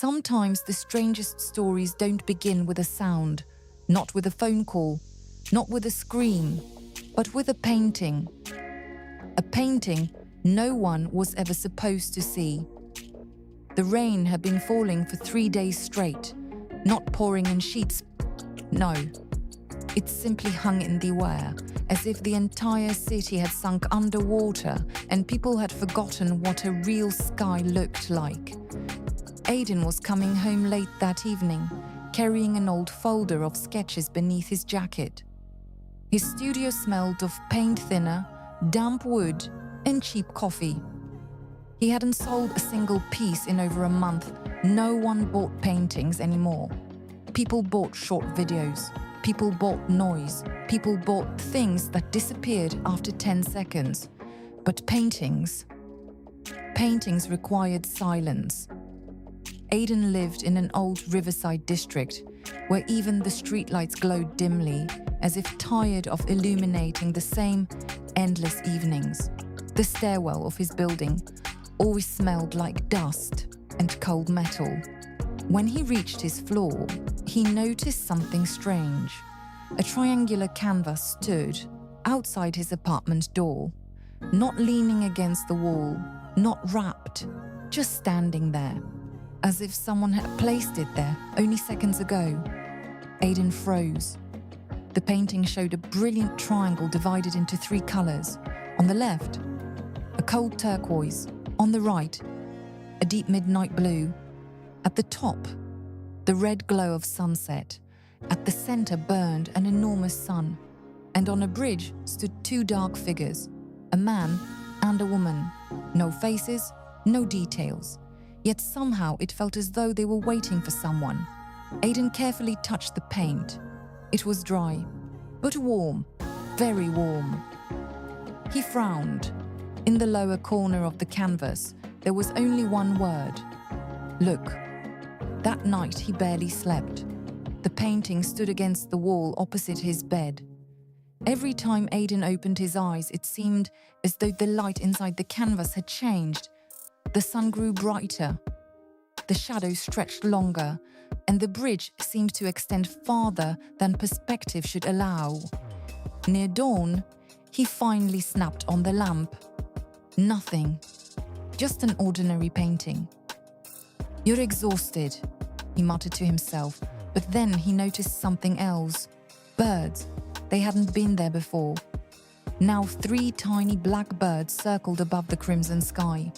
Sometimes the strangest stories don't begin with a sound, not with a phone call, not with a scream, but with a painting. A painting no one was ever supposed to see. The rain had been falling for 3 days straight, not pouring in sheets. No, it simply hung in the air, as if the entire city had sunk underwater and people had forgotten what a real sky looked like. Aidan was coming home late that evening, carrying an old folder of sketches beneath his jacket. His studio smelled of paint thinner, damp wood, and cheap coffee. He hadn't sold a single piece in over a month. No one bought paintings anymore. People bought short videos. People bought noise. People bought things that disappeared after 10 seconds. But paintings required silence. Aidan lived in an old riverside district where even the streetlights glowed dimly, as if tired of illuminating the same endless evenings. The stairwell of his building always smelled like dust and cold metal. When he reached his floor, he noticed something strange. A triangular canvas stood outside his apartment door, not leaning against the wall, not wrapped, just standing there, as if someone had placed it there only seconds ago. Aidan froze. The painting showed a brilliant triangle divided into 3 colors. On the left, a cold turquoise. On the right, a deep midnight blue. At the top, the red glow of sunset. At the center burned an enormous sun. And on a bridge stood 2 dark figures, a man and a woman. No faces, no details. Yet somehow it felt as though they were waiting for someone. Aidan carefully touched the paint. It was dry, but warm, very warm. He frowned. In the lower corner of the canvas, there was only one word: look. That night he barely slept. The painting stood against the wall opposite his bed. Every time Aidan opened his eyes, it seemed as though the light inside the canvas had changed. The sun grew brighter. The shadows stretched longer, and the bridge seemed to extend farther than perspective should allow. Near dawn, he finally snapped on the lamp. Nothing. Just an ordinary painting. "You're exhausted," he muttered to himself, but then he noticed something else. Birds. They hadn't been there before. Now 3 tiny black birds circled above the crimson sky.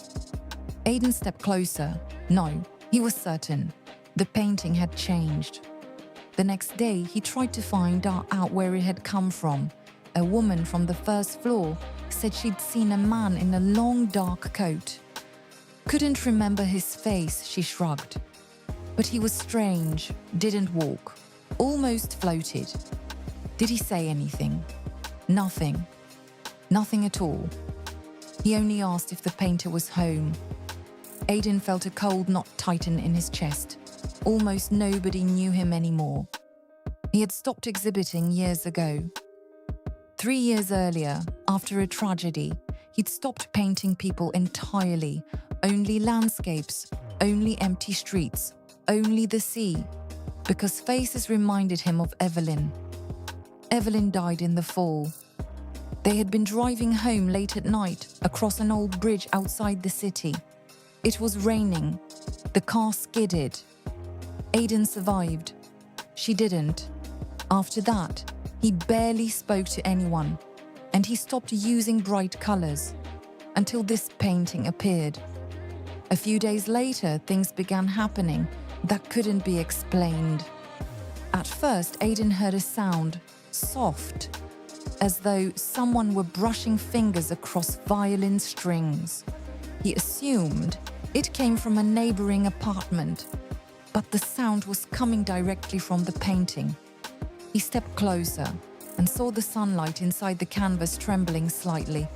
Aidan stepped closer. No, he was certain. The painting had changed. The next day, he tried to find out where it had come from. A woman from the first floor said she'd seen a man in a long dark coat. Couldn't remember his face, she shrugged. But he was strange, didn't walk, almost floated. Did he say anything? Nothing. Nothing at all. He only asked if the painter was home. Aidan felt a cold knot tighten in his chest. Almost nobody knew him anymore. He had stopped exhibiting years ago. 3 years earlier, after a tragedy, he'd stopped painting people entirely. Only landscapes, only empty streets, only the sea, because faces reminded him of Evelyn. Evelyn died in the fall. They had been driving home late at night across an old bridge outside the city. It was raining. The car skidded. Aidan survived. She didn't. After that, he barely spoke to anyone, and he stopped using bright colors until this painting appeared. A few days later, things began happening that couldn't be explained. At first, Aidan heard a sound, soft, as though someone were brushing fingers across violin strings. He assumed it came from a neighboring apartment, but the sound was coming directly from the painting. He stepped closer and saw the sunlight inside the canvas trembling slightly,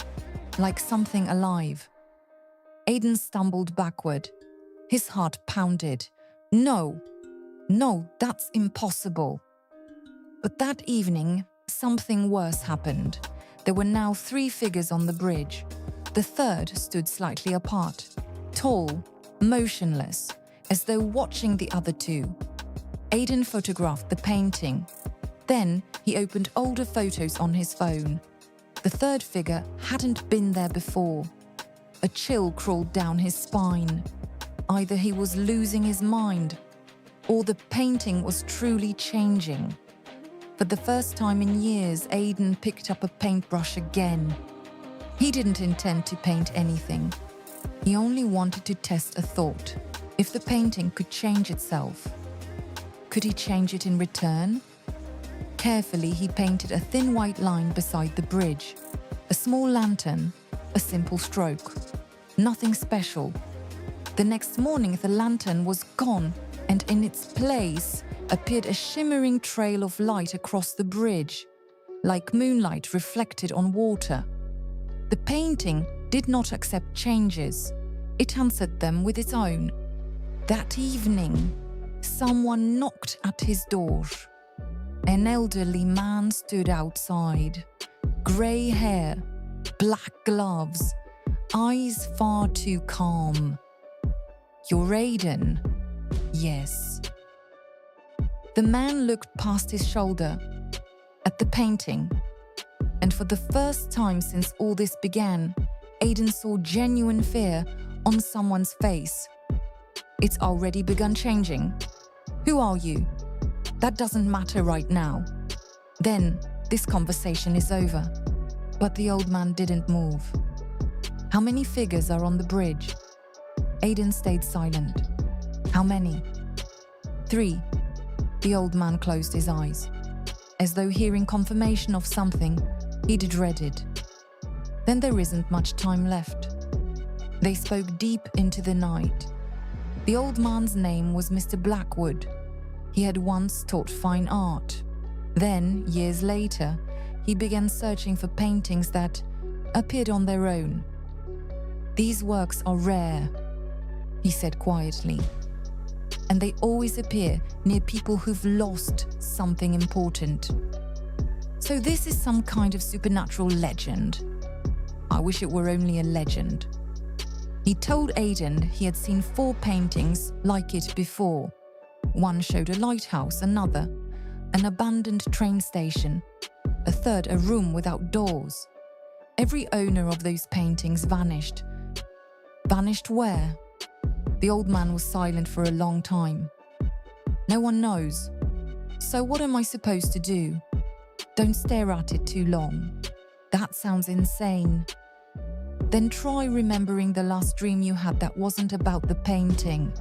like something alive. Aidan stumbled backward. His heart pounded. No, that's impossible. But that evening, something worse happened. There were now 3 figures on the bridge. The third stood slightly apart, tall, motionless, as though watching the other two. Aidan photographed the painting. Then he opened older photos on his phone. The third figure hadn't been there before. A chill crawled down his spine. Either he was losing his mind, or the painting was truly changing. For the first time in years, Aidan picked up a paintbrush again. He didn't intend to paint anything. He only wanted to test a thought. If the painting could change itself, could he change it in return? Carefully, he painted a thin white line beside the bridge. A small lantern, a simple stroke. Nothing special. The next morning, the lantern was gone, and in its place appeared a shimmering trail of light across the bridge, like moonlight reflected on water. The painting did not accept changes. It answered them with its own. That evening, someone knocked at his door. An elderly man stood outside. Grey hair, black gloves, eyes far too calm. "You're Aidan?" "Yes." The man looked past his shoulder at the painting, and for the first time since all this began, Aidan saw genuine fear on someone's face. "It's already begun changing. Who are you? That doesn't matter right now. Then this conversation is over." But the old man didn't move. "How many figures are on the bridge?" Aidan stayed silent. "How many?" "3. The old man closed his eyes, as though hearing confirmation of something he'd dreaded. "Then there isn't much time left." They spoke deep into the night. The old man's name was Mr. Blackwood. He had once taught fine art. Then, years later, he began searching for paintings that appeared on their own. "These works are rare," he said quietly, "and they always appear near people who've lost something important. So this is some kind of supernatural legend. I wish it were only a legend." He told Aidan he had seen 4 paintings like it before. One showed a lighthouse, another, an abandoned train station, a third, a room without doors. Every owner of those paintings vanished. Vanished where? The old man was silent for a long time. "No one knows. So what am I supposed to do?" "Don't stare at it too long." "That sounds insane." "Then try remembering the last dream you had that wasn't about the painting."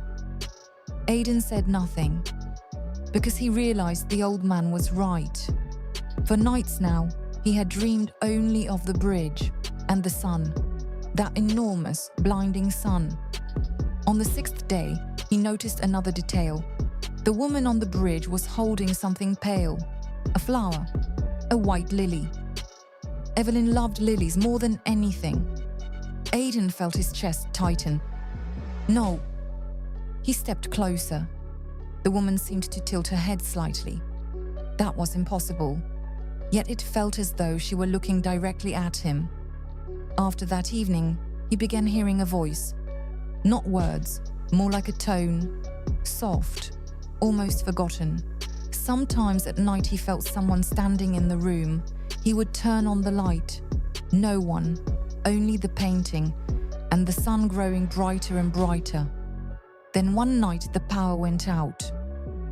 Aidan said nothing, because he realized the old man was right. For nights now, he had dreamed only of the bridge and the sun, that enormous, blinding sun. On the 6th day, he noticed another detail. The woman on the bridge was holding something pale, a flower, a white lily. Evelyn loved lilies more than anything. Aidan felt his chest tighten. "No." He stepped closer. The woman seemed to tilt her head slightly. That was impossible. Yet it felt as though she were looking directly at him. After that evening, he began hearing a voice. Not words, more like a tone. Soft, almost forgotten. Sometimes at night he felt someone standing in the room. He would turn on the light. No one, only the painting, and the sun growing brighter and brighter. Then one night the power went out.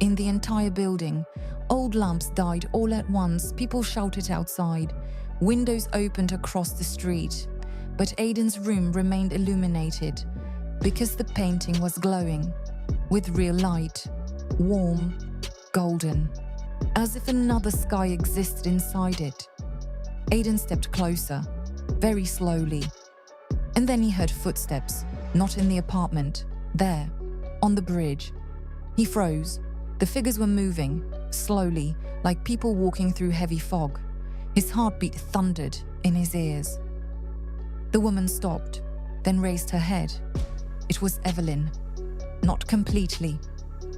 In the entire building, old lamps died all at once. People shouted outside. Windows opened across the street. But Aidan's room remained illuminated because the painting was glowing with real light, warm, golden, as if another sky existed inside it. Aidan stepped closer, very slowly. And then he heard footsteps, not in the apartment, there, on the bridge. He froze. The figures were moving, slowly, like people walking through heavy fog. His heartbeat thundered in his ears. The woman stopped, then raised her head. It was Evelyn. Not completely,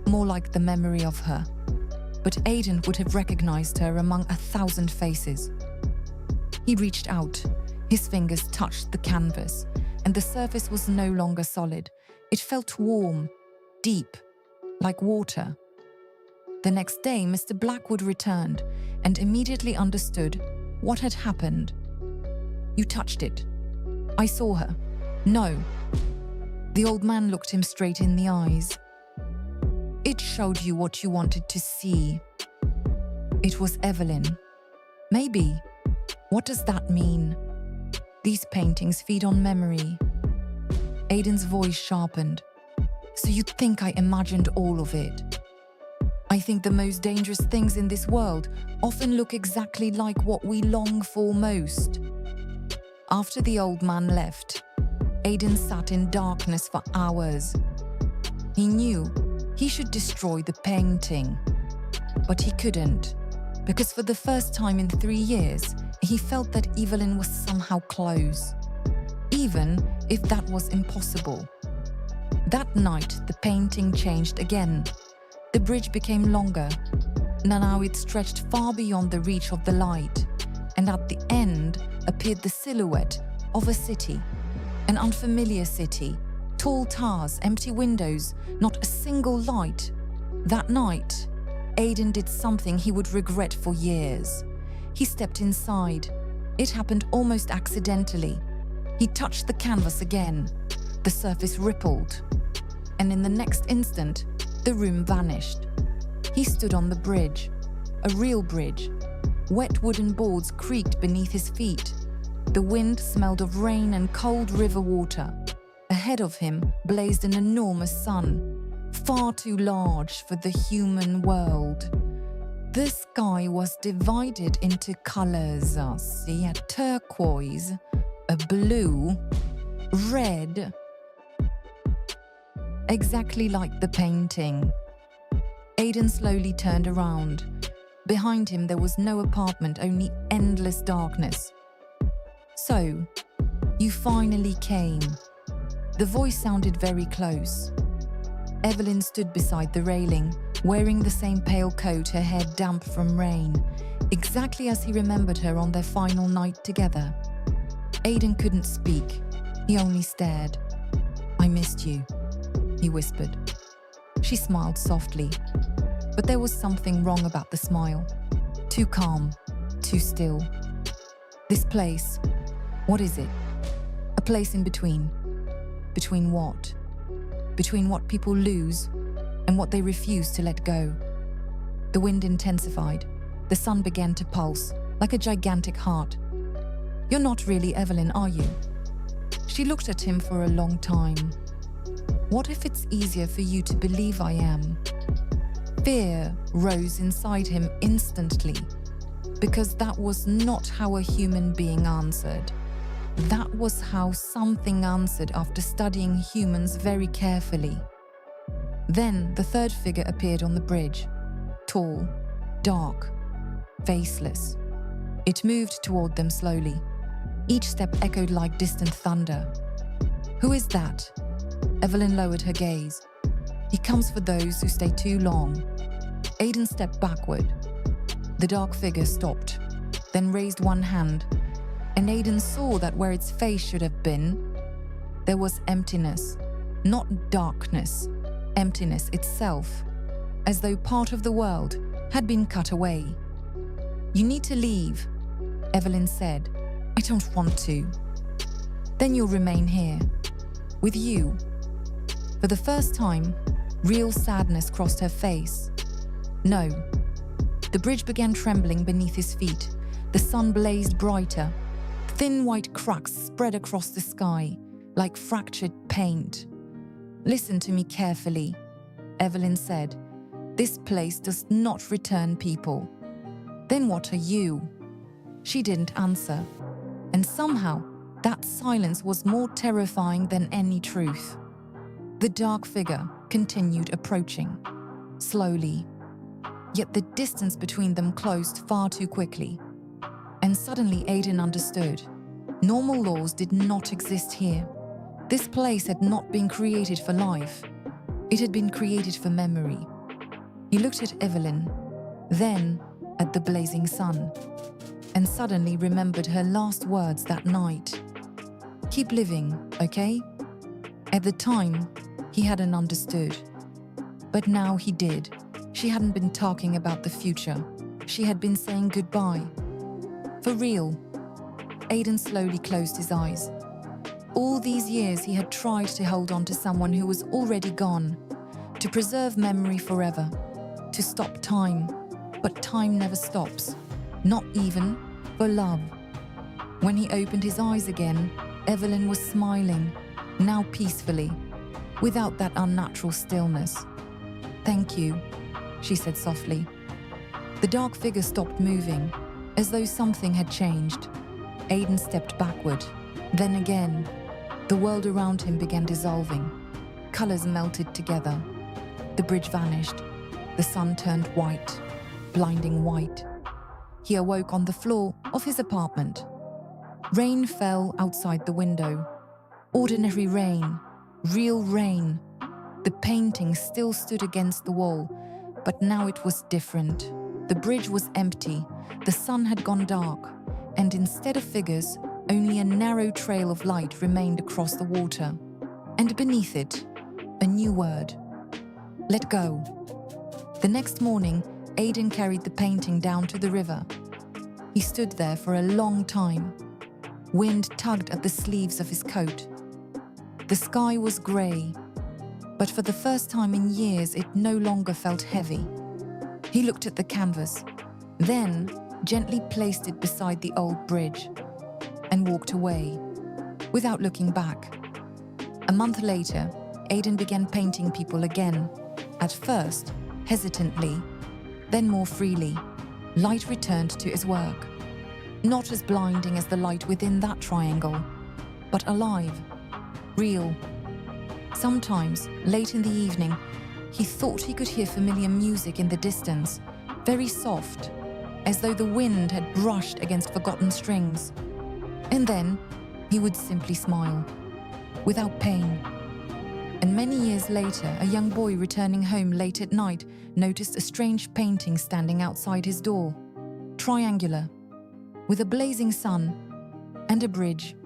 more like the memory of her. But Aidan would have recognized her among 1,000 faces. He reached out. His fingers touched the canvas, and the surface was no longer solid. It felt warm, deep, like water. The next day, Mr. Blackwood returned and immediately understood what had happened. "You touched it." "I saw her." "No." The old man looked him straight in the eyes. "It showed you what you wanted to see." "It was Evelyn." "Maybe. What does that mean?" "These paintings feed on memory." Aidan's voice sharpened. "So you think I imagined all of it?" "I think the most dangerous things in this world often look exactly like what we long for most." After the old man left, Aidan sat in darkness for hours. He knew he should destroy the painting, but he couldn't, because for the first time in 3 years, he felt that Evelyn was somehow close, even if that was impossible. That night, the painting changed again. The bridge became longer. Now it stretched far beyond the reach of the light, and at the end appeared the silhouette of a city, an unfamiliar city, tall towers, empty windows, not a single light. That night, Aidan did something he would regret for years. He stepped inside. It happened almost accidentally. He touched the canvas again. The surface rippled, and in the next instant, the room vanished. He stood on the bridge, a real bridge. Wet wooden boards creaked beneath his feet. The wind smelled of rain and cold river water. Ahead of him blazed an enormous sun, far too large for the human world. The sky was divided into colors, see, a turquoise, a blue, red, exactly like the painting. Aidan slowly turned around. Behind him there was no apartment, only endless darkness. "So, you finally came." The voice sounded very close. Evelyn stood beside the railing, wearing the same pale coat, her hair damp from rain, exactly as he remembered her on their final night together. Aidan couldn't speak. He only stared. "I missed you," he whispered. She smiled softly, but there was something wrong about the smile. Too calm, too still. "This place, what is it?" "A place in between." "Between what?" "Between what people lose and what they refuse to let go." The wind intensified. The sun began to pulse, like a gigantic heart. "You're not really Evelyn, are you?" She looked at him for a long time. "What if it's easier for you to believe I am?" Fear rose inside him instantly, because that was not how a human being answered. That was how something answered after studying humans very carefully. Then the third figure appeared on the bridge, tall, dark, faceless. It moved toward them slowly. Each step echoed like distant thunder. "Who is that?" Evelyn lowered her gaze. "He comes for those who stay too long." Aidan stepped backward. The dark figure stopped, then raised one hand, and Aidan saw that where its face should have been, there was emptiness, not darkness, emptiness itself, as though part of the world had been cut away. "You need to leave," Evelyn said. "I don't want to." "Then you'll remain here, with you." For the first time, real sadness crossed her face. "No." The bridge began trembling beneath his feet. The sun blazed brighter. Thin white cracks spread across the sky, like fractured paint. "Listen to me carefully," Evelyn said. "This place does not return people." "Then what are you?" She didn't answer, and somehow that silence was more terrifying than any truth. The dark figure continued approaching, slowly, yet the distance between them closed far too quickly. And suddenly Aidan understood. Normal laws did not exist here. This place had not been created for life. It had been created for memory. He looked at Evelyn, then at the blazing sun, and suddenly remembered her last words that night. "Keep living, okay?" At the time, he hadn't understood. But now he did. She hadn't been talking about the future. She had been saying goodbye. For real. Aidan slowly closed his eyes. All these years he had tried to hold on to someone who was already gone, to preserve memory forever, to stop time. But time never stops, not even for love. When he opened his eyes again, Evelyn was smiling, now peacefully, without that unnatural stillness. "Thank you," she said softly. The dark figure stopped moving, as though something had changed. Aidan stepped backward. Then again, the world around him began dissolving. Colors melted together. The bridge vanished. The sun turned white, blinding white. He awoke on the floor of his apartment. Rain fell outside the window. Ordinary rain, real rain. The painting still stood against the wall, but now it was different. The bridge was empty, the sun had gone dark, and instead of figures, only a narrow trail of light remained across the water. And beneath it, a new word. Let go. The next morning, Aidan carried the painting down to the river. He stood there for a long time. Wind tugged at the sleeves of his coat. The sky was grey, but for the first time in years it no longer felt heavy. He looked at the canvas, then gently placed it beside the old bridge and walked away, without looking back. A month later, Aidan began painting people again, at first hesitantly, then more freely. Light returned to his work. Not as blinding as the light within that triangle, but alive, real. Sometimes, late in the evening, he thought he could hear familiar music in the distance, very soft, as though the wind had brushed against forgotten strings. And then, he would simply smile, without pain. And many years later, a young boy returning home late at night noticed a strange painting standing outside his door, triangular, with a blazing sun and a bridge.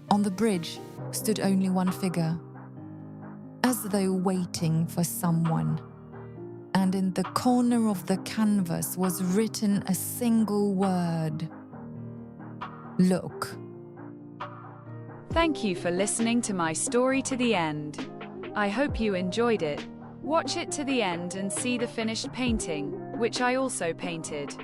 On the bridge stood only one figure, as though waiting for someone. And in the corner of the canvas was written a single word: look. Thank you for listening to my story to the end. I hope you enjoyed it. Watch it to the end and see the finished painting, which I also painted.